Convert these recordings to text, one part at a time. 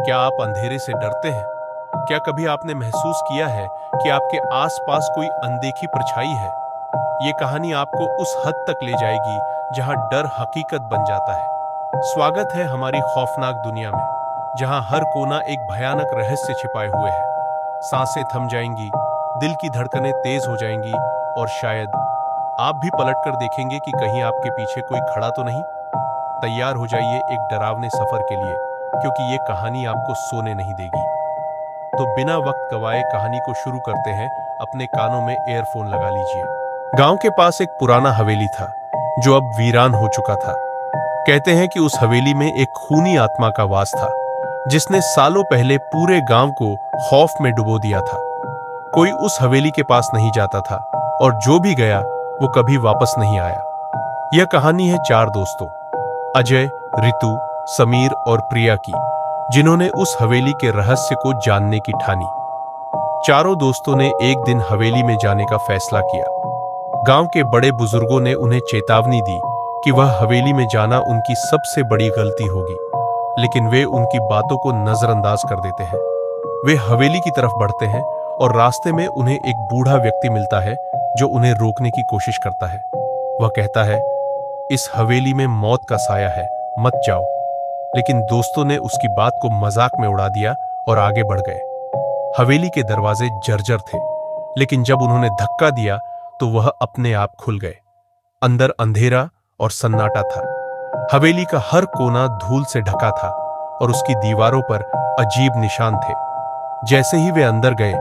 क्या आप अंधेरे से डरते हैं? क्या कभी आपने महसूस किया है कि आपके आसपास कोई अनदेखी परछाई है? ये कहानी आपको उस हद तक ले जाएगी जहां डर हकीकत बन जाता है। स्वागत है हमारी खौफनाक दुनिया में, जहां हर कोना एक भयानक रहस्य छिपाए हुए है। सांसें थम जाएंगी, दिल की धड़कनें तेज हो जाएंगी और शायद आप भी पलटकर देखेंगे कि कहीं आपके पीछे कोई खड़ा तो नहीं। तैयार हो जाइए एक डरावने सफर के लिए, क्योंकि ये कहानी आपको सोने नहीं देगी। तो बिना वक्त गवाए कहानी को शुरू करते हैं। अपने कानों में एयरफोन लगा लीजिए। गांव के पास एक पुराना हवेली था, जो अब वीरान हो चुका था। कहते हैं कि उस हवेली में एक खूनी आत्मा का वास था, जिसने सालों पहले पूरे गांव को खौफ में डुबो दिया था। कोई उस हवेली के पास नहीं जाता था, और जो भी गया वो कभी वापस नहीं आया। यह कहानी है चार दोस्तों, अजय, रितु, समीर और प्रिया की, जिन्होंने उस हवेली के रहस्य को जानने की ठानी। चारों दोस्तों ने एक दिन हवेली में जाने का फैसला किया। गांव के बड़े बुजुर्गों ने उन्हें चेतावनी दी कि वह हवेली में जाना उनकी सबसे बड़ी गलती होगी, लेकिन वे उनकी बातों को नजरअंदाज कर देते हैं। वे हवेली की तरफ बढ़ते हैं और रास्ते में उन्हें एक बूढ़ा व्यक्ति मिलता है, जो उन्हें रोकने की कोशिश करता है। वह कहता है, इस हवेली में मौत का साया है, मत जाओ। लेकिन दोस्तों ने उसकी बात को मजाक में उड़ा दिया और आगे बढ़ गए। हवेली के दरवाजे जर्जर थे, लेकिन जब उन्होंने धक्का दिया तो वह अपने आप खुल गए। अंदर अंधेरा और सन्नाटा था। हवेली का हर कोना धूल से ढका था और उसकी दीवारों पर अजीब निशान थे। जैसे ही वे अंदर गए,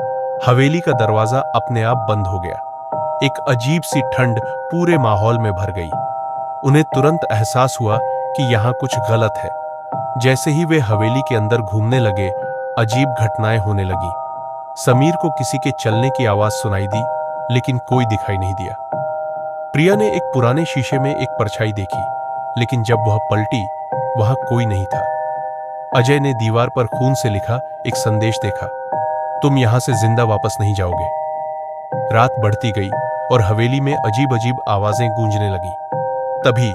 हवेली का दरवाजा अपने आप बंद हो गया। एक अजीब सी ठंड पूरे माहौल में भर गई। उन्हें तुरंत एहसास हुआ कि यहां कुछ गलत है। जैसे ही वे हवेली के अंदर घूमने लगे, अजीब घटनाएं होने लगी। समीर को किसी के चलने की आवाज सुनाई दी, लेकिन कोई दिखाई नहीं दिया। प्रिया ने एक पुराने शीशे में एक परछाई देखी, लेकिन जब वह पलटी, वहां कोई नहीं था। अजय ने दीवार पर खून से लिखा एक संदेश देखा, तुम यहां से जिंदा वापस नहीं जाओगे। रात बढ़ती गई और हवेली में अजीब अजीब आवाजें गूंजने लगी। तभी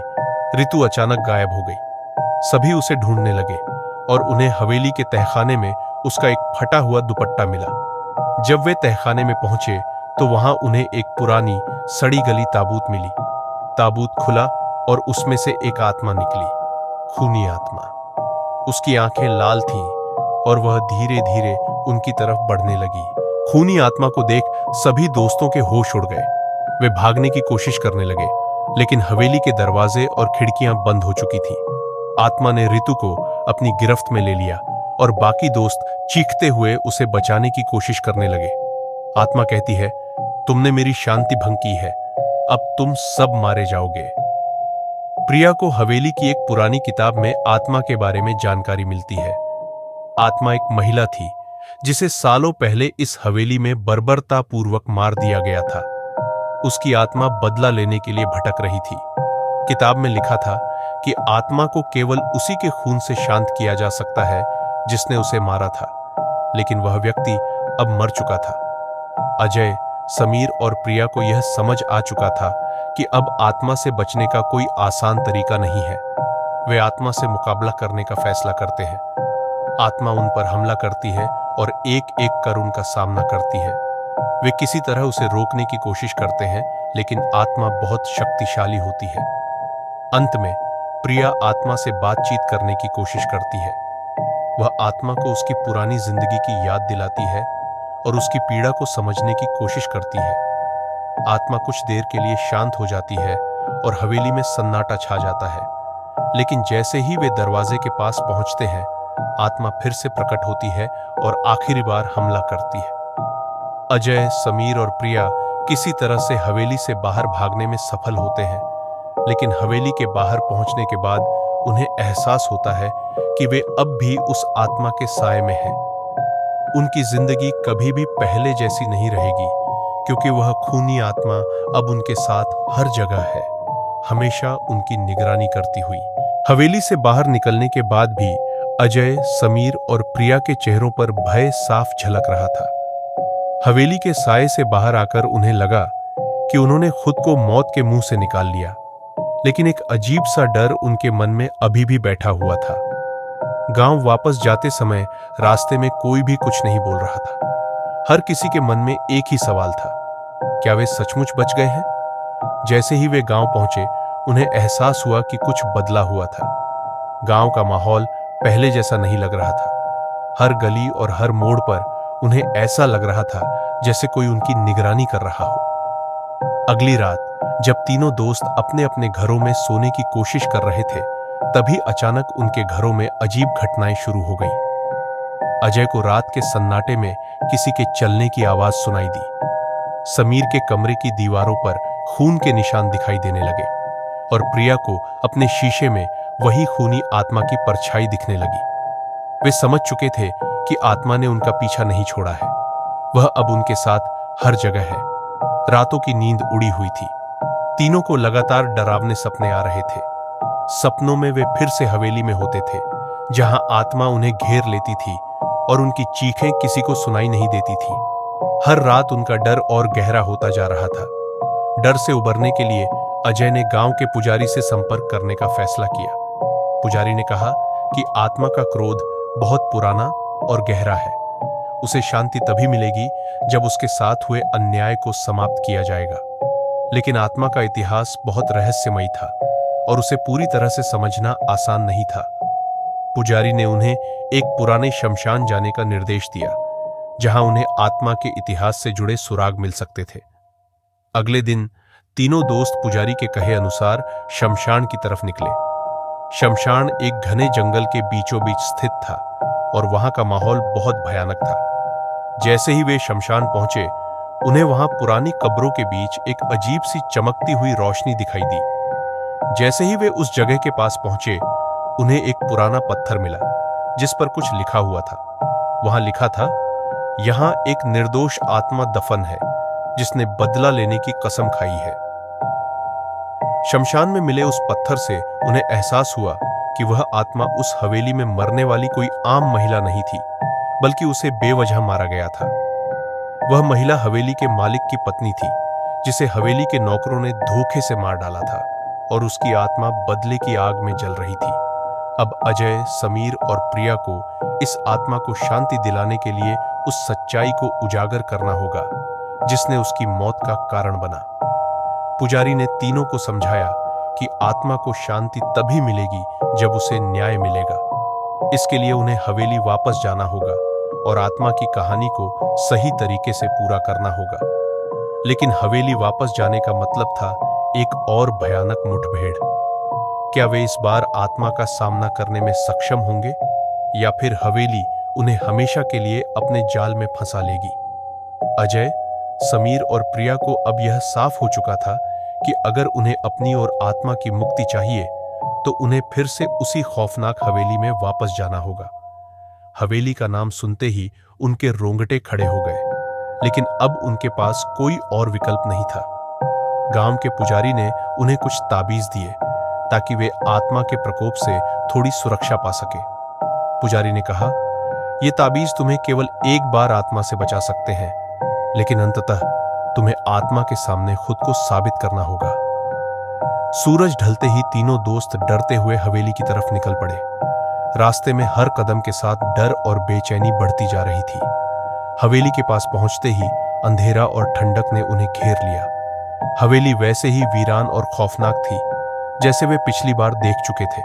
रितु अचानक गायब हो गई। सभी उसे ढूंढने लगे और उन्हें हवेली के तहखाने में उसका एक फटा हुआ दुपट्टा मिला। जब वे तहखाने में पहुंचे तो वहां उन्हें एक पुरानी सड़ी गली ताबूत मिली। ताबूत खुला और उसमें से एक आत्मा निकली, खूनी आत्मा। उसकी आंखें लाल थीं और वह धीरे धीरे उनकी तरफ बढ़ने लगी। खूनी आत्मा को देख सभी दोस्तों के होश उड़ गए। वे भागने की कोशिश करने लगे, लेकिन हवेली के दरवाजे और खिड़कियां बंद हो चुकी थीं। आत्मा ने रितु को अपनी गिरफ्त में ले लिया और बाकी दोस्त चीखते हुए उसे बचाने की कोशिश करने लगे। आत्मा कहती है, तुमने मेरी शांति भंग की है, अब तुम सब मारे जाओगे। प्रिया को हवेली की एक पुरानी किताब में आत्मा के बारे में जानकारी मिलती है। आत्मा एक महिला थी, जिसे सालों पहले इस हवेली में बर्बरतापूर्वक मार दिया गया था। उसकी आत्मा बदला लेने के लिए भटक रही थी। किताब में लिखा था कि आत्मा को केवल उसी के खून से शांत किया जा सकता है जिसने उसे मारा था, लेकिन वह व्यक्ति अब मर चुका था। अजय, समीर और प्रिया को यह समझ आ चुका था कि अब आत्मा से बचने का कोई आसान तरीका नहीं है। वे आत्मा से मुकाबला करने का फैसला करते हैं। आत्मा उन पर हमला करती है और एक एक कर उनका सामना करती है। वे किसी तरह उसे रोकने की कोशिश करते हैं, लेकिन आत्मा बहुत शक्तिशाली होती है। अंत में प्रिया आत्मा से बातचीत करने की कोशिश करती है। वह आत्मा को उसकी पुरानी जिंदगी की याद दिलाती है और उसकी पीड़ा को समझने की कोशिश करती है। आत्मा कुछ देर के लिए शांत हो जाती है और हवेली में सन्नाटा छा जाता है। लेकिन जैसे ही वे दरवाजे के पास पहुंचते हैं, आत्मा फिर से प्रकट होती है और आखिरी बार हमला करती है। अजय, समीर और प्रिया किसी तरह से हवेली से बाहर भागने में सफल होते हैं, लेकिन हवेली के बाहर पहुंचने के बाद उन्हें एहसास होता है कि वे अब भी उस आत्मा के साए में हैं। उनकी जिंदगी कभी भी पहले जैसी नहीं रहेगी, क्योंकि वह खूनी आत्मा अब उनके साथ हर जगह है, हमेशा उनकी निगरानी करती हुई। हवेली से बाहर निकलने के बाद भी अजय, समीर और प्रिया के चेहरों पर भय साफ झलक रहा था। हवेली के साए से बाहर आकर उन्हें लगा कि उन्होंने खुद को मौत के मुंह से निकाल लिया, लेकिन एक अजीब सा डर उनके मन में अभी भी बैठा हुआ था। गांव वापस जाते समय रास्ते में कोई भी कुछ नहीं बोल रहा था। हर किसी के मन में एक ही सवाल था, क्या वे सचमुच बच गए हैं? जैसे ही वे गांव पहुंचे, उन्हें एहसास हुआ कि कुछ बदला हुआ था। गांव का माहौल पहले जैसा नहीं लग रहा था। हर गली और हर मोड़ पर उन्हें ऐसा लग रहा था जैसे कोई उनकी निगरानी कर रहा हो। अगली रात जब तीनों दोस्त अपने अपने घरों में सोने की कोशिश कर रहे थे, तभी अचानक उनके घरों में अजीब घटनाएं शुरू हो गईं। अजय को रात के सन्नाटे में किसी के चलने की आवाज सुनाई दी। समीर के कमरे की दीवारों पर खून के निशान दिखाई देने लगे और प्रिया को अपने शीशे में वही खूनी आत्मा की परछाई दिखने लगी। वे समझ चुके थे कि आत्मा ने उनका पीछा नहीं छोड़ा है। वह अब उनके साथ हर जगह है। रातों की नींद उड़ी हुई थी। तीनों को लगातार डरावने सपने आ रहे थे। सपनों में वे फिर से हवेली में होते थे, जहां आत्मा उन्हें घेर लेती थी और उनकी चीखें किसी को सुनाई नहीं देती थी। हर रात उनका डर और गहरा होता जा रहा था। डर से उबरने के लिए अजय ने गांव के पुजारी से संपर्क करने का फैसला किया। पुजारी ने कहा कि आत्मा का क्रोध बहुत पुराना और गहरा है। उसे शांति तभी मिलेगी जब उसके साथ हुए अन्याय को समाप्त किया जाएगा। लेकिन आत्मा का इतिहास बहुत रहस्यमयी था और उसे पूरी तरह से समझना आसान नहीं था। पुजारी ने उन्हें एक पुराने शमशान जाने का निर्देश दिया, जहां उन्हें आत्मा के इतिहास से जुड़े सुराग मिल सकते थे। अगले दिन तीनों दोस्त पुजारी के कहे अनुसार शमशान की तरफ निकले। शमशान एक घने जंगल के बीचों बीच स्थित था और वहां का माहौल बहुत भयानक था। जैसे ही वे शमशान पहुंचे, उन्हें वहां पुरानी कब्रों के बीच एक अजीब सी चमकती हुई रोशनी दिखाई दी। जैसे ही वे उस जगह के पास पहुंचे, उन्हें एक पुराना पत्थर मिला जिस पर कुछ लिखा हुआ था। वहां लिखा था, यहां एक निर्दोष आत्मा दफन है जिसने बदला लेने की कसम खाई है। शमशान में मिले उस पत्थर से उन्हें एहसास हुआ कि वह आत्मा उस हवेली में मरने वाली कोई आम महिला नहीं थी, बल्कि उसे बेवजह मारा गया था। वह महिला हवेली के मालिक की पत्नी थी, जिसे हवेली के नौकरों ने धोखे से मार डाला था और उसकी आत्मा बदले की आग में जल रही थी। अब अजय, समीर और प्रिया को इस आत्मा को शांति दिलाने के लिए उस सच्चाई को उजागर करना होगा जिसने उसकी मौत का कारण बना। पुजारी ने तीनों को समझाया कि आत्मा को शांति तभी मिलेगी जब उसे न्याय मिलेगा। इसके लिए उन्हें हवेली वापस जाना होगा और आत्मा की कहानी को सही तरीके से पूरा करना होगा। लेकिन हवेली वापस जाने का मतलब था एक और भयानक मुठभेड़। क्या वे इस बार आत्मा का सामना करने में सक्षम होंगे या फिर हवेली उन्हें हमेशा के लिए अपने जाल में फंसा लेगी? अजय, समीर और प्रिया को अब यह साफ हो चुका था कि अगर उन्हें अपनी और आत्मा की मुक्ति चाहिए तो उन्हें फिर से उसी खौफनाक हवेली में वापस जाना होगा। हवेली का नाम सुनते ही उनके रोंगटे खड़े हो गए, लेकिन अब उनके पास कोई और विकल्प नहीं था। गांव के पुजारी ने उन्हें कुछ ताबीज दिए ताकि वे आत्मा के प्रकोप से थोड़ी सुरक्षा पा सके। पुजारी ने कहा, ये ताबीज तुम्हें केवल एक बार आत्मा से बचा सकते हैं, लेकिन अंततः तुम्हें आत्मा के सामने खुद को साबित करना होगा। सूरज ढलते ही तीनों दोस्त डरते हुए हवेली की तरफ निकल पड़े। रास्ते में हर कदम के साथ डर और बेचैनी बढ़ती जा रही थी। हवेली के पास पहुंचते ही अंधेरा और ठंडक ने उन्हें घेर लिया। हवेली वैसे ही वीरान और खौफनाक थी जैसे वे पिछली बार देख चुके थे।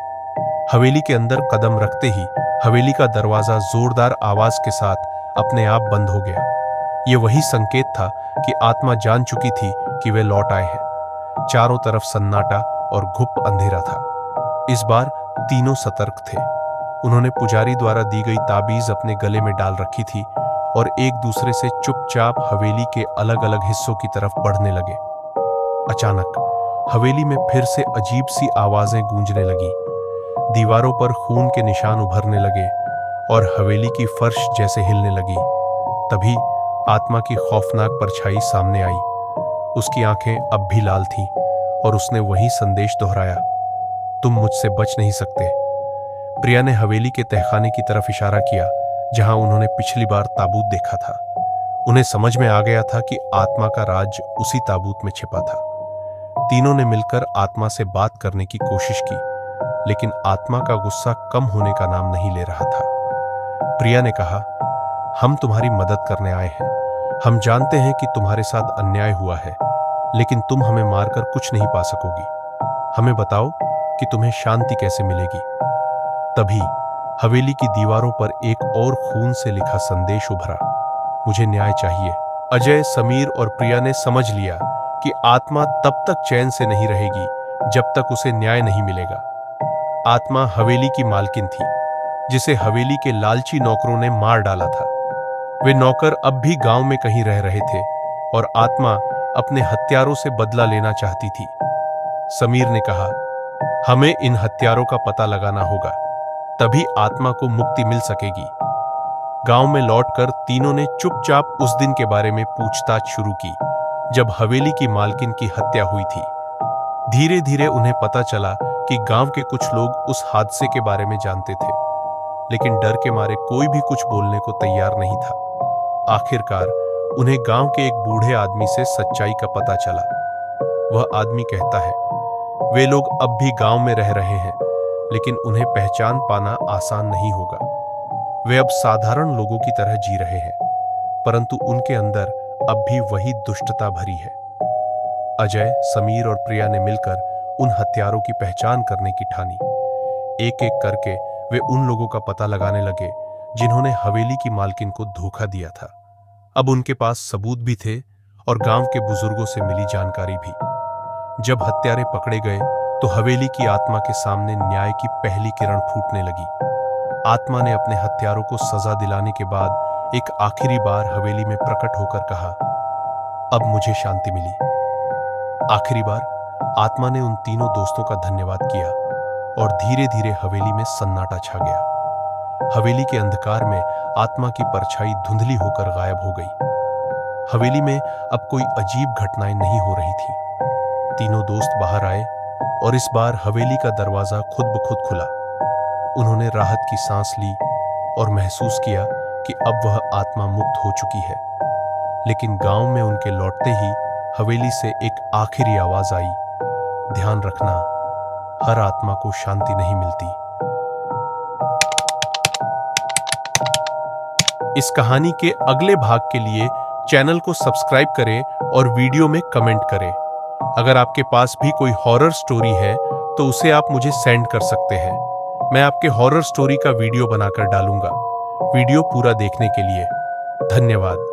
हवेली के अंदर कदम रखते ही हवेली का दरवाजा जोरदार आवाज के साथ अपने आप बंद हो गया। ये वही संकेत था कि आत्मा जान चुकी थी कि वे लौट आए हैं। चारों तरफ सन्नाटा और घुप अंधेरा था। इस बार तीनों सतर्क थे। उन्होंने पुजारी द्वारा दी गई ताबीज अपने गले में डाल रखी थी और एक दूसरे से चुपचाप हवेली के अलग अलग हिस्सों की तरफ बढ़ने लगे। अचानक हवेली में फिर से अजीब सी आवाजें गूंजने लगी। दीवारों पर खून के निशान उभरने लगे और हवेली की फर्श जैसे हिलने लगी। तभी आत्मा की खौफनाक परछाई सामने आई। उसकी आंखें अब भी लाल थीं और उसने वही संदेश दोहराया, तुम मुझसे बच नहीं सकते। प्रिया ने हवेली के तहखाने की तरफ इशारा किया जहां उन्होंने पिछली बार ताबूत देखा था। उन्हें समझ में आ गया था कि आत्मा का राज उसी ताबूत में छिपा था। तीनों ने मिलकर आत्मा से बात करने की कोशिश की, लेकिन आत्मा का गुस्सा कम होने का नाम नहीं ले रहा था। प्रिया ने कहा, हम तुम्हारी मदद करने आए हैं। हम जानते हैं कि तुम्हारे साथ अन्याय हुआ है, लेकिन तुम हमें मारकर कुछ नहीं पा सकोगी। हमें बताओ कि तुम्हें शांति कैसे मिलेगी। तभी हवेली की दीवारों पर एक और खून से लिखा संदेश उभरा, मुझे न्याय चाहिए। अजय, समीर और प्रिया ने समझ लिया कि आत्मा तब तक चैन से नहीं रहेगी जब तक उसे न्याय नहीं मिलेगा। आत्मा हवेली की मालकिन थी, जिसे हवेली के लालची नौकरों ने मार डाला था। वे नौकर अब भी गांव में कहीं रह रहे थे और आत्मा अपने हत्यारों से बदला लेना चाहती थी। समीर ने कहा, हमें इन हत्यारों का पता लगाना होगा, तभी आत्मा को मुक्ति मिल सकेगी। गांव में लौटकर तीनों ने चुपचाप उस दिन के बारे में पूछताछ शुरू की जब हवेली की मालकिन की हत्या हुई थी। धीरे धीरे उन्हें पता चला कि गांव के कुछ लोग उस हादसे के बारे में जानते थे, लेकिन डर के मारे कोई भी कुछ बोलने को तैयार नहीं था। आखिरकार उन्हें गांव के एक बूढ़े आदमी से सच्चाई का पता चला। वह आदमी कहता है, वे लोग अब भी गांव में रह रहे हैं, लेकिन उन्हें पहचान पाना आसान नहीं होगा। वे अब साधारण लोगों की तरह जी रहे हैं, परंतु उनके अंदर अब भी वही दुष्टता भरी है। अजय, समीर और प्रिया ने मिलकर उन हत्यारों की पहचान करने की ठानी। एक एक करके वे उन लोगों का पता लगाने लगे जिन्होंने हवेली की मालकिन को धोखा दिया था। अब उनके पास सबूत भी थे और गांव के बुजुर्गों से मिली जानकारी भी। जब हत्यारे पकड़े गए तो हवेली की आत्मा के सामने न्याय की पहली किरण फूटने लगी। आत्मा ने अपने हत्यारों को सजा दिलाने के बाद एक आखिरी बार हवेली में प्रकट होकर कहा, अब मुझे शांति मिली। आखिरी बार आत्मा ने उन तीनों दोस्तों का धन्यवाद किया और धीरे धीरे हवेली में सन्नाटा छा गया। हवेली के अंधकार में आत्मा की परछाई धुंधली होकर गायब हो गई। हवेली में अब कोई अजीब घटनाएं नहीं हो रही थी। तीनों दोस्त बाहर आए और इस बार हवेली का दरवाजा खुद ब खुद खुला। उन्होंने राहत की सांस ली और महसूस किया कि अब वह आत्मा मुक्त हो चुकी है। लेकिन गांव में उनके लौटते ही हवेली से एक आखिरी आवाज आई, ध्यान रखना, हर आत्मा को शांति नहीं मिलती। इस कहानी के अगले भाग के लिए चैनल को सब्सक्राइब करें और वीडियो में कमेंट करें। अगर आपके पास भी कोई हॉरर स्टोरी है तो उसे आप मुझे सेंड कर सकते हैं। मैं आपके हॉरर स्टोरी का वीडियो बनाकर डालूंगा। वीडियो पूरा देखने के लिए धन्यवाद।